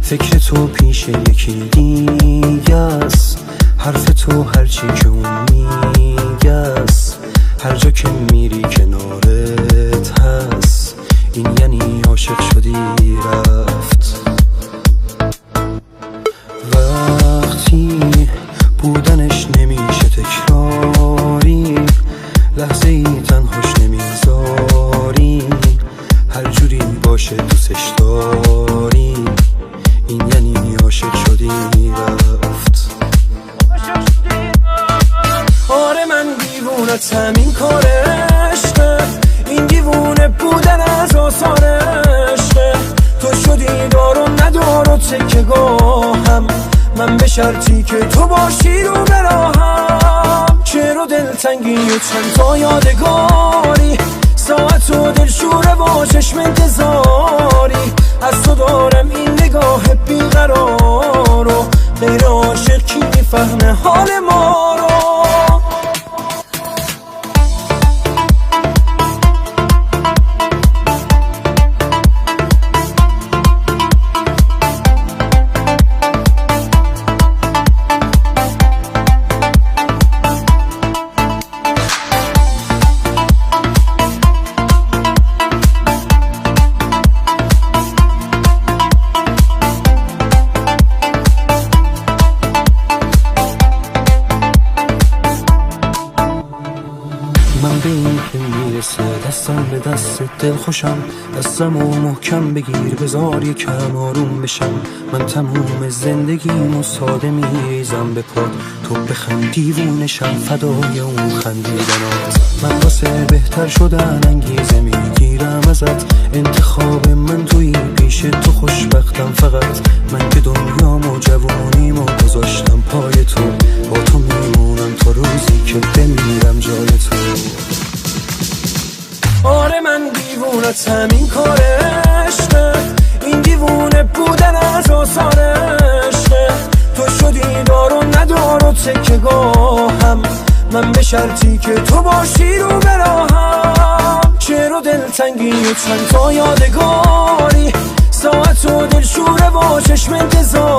فکر تو پیش یکی دیگه است، حرف تو هرچی که اون میگه است، هر جا که میری کنارت هست، این یعنی عاشق شدی رفت. وقتی بودنش نمیشه تکراری، لحظه ای تنهاش نمیذاری، هر جوری باشه دوستش داری، این یعنی عاشق شدی رفت. آره من دیوونتم، این کار عشقه، این دیوونه بودن از آثار عشقه. تو شدی دار و ندار و تکه‌گاهم، من به شرطی که تو باشی رو براهم. شعر و دلتنگی و چند تا یادگاری، ساعت و دلشوره و چشم انتظاری، از تو دارم این نگاه بیقرار و غیر عاشق کی میفهمه حال ما رو. من به این که میرسه دستم به دست دل خوشم، دستم و محکم بگیر بذار یکم آروم بشم. من تموم زندگیم و ساده میریزم به پاد، تو بخند دیوونشم فدای اون خندیدنات. من واسه بهتر شدن انگیزه میگیرم ازت، انتخاب من توی پیش تو خوشبختم فقط. من که دنیام و جوونیم و گذاشتم پای تو، با تو میمونم تا روزی که بمیرم جای تو. آره من دیوونتم، این کار عشقه، این دیوونه بودن از آثار عشقه. تو شدی دار و ندار و تکه‌گاهم، من به شرطی که تو باشی رو براهم. شعر و دلتنگی و چند تا یادگاری، ساعت و دلشوره و چشم انتظاری،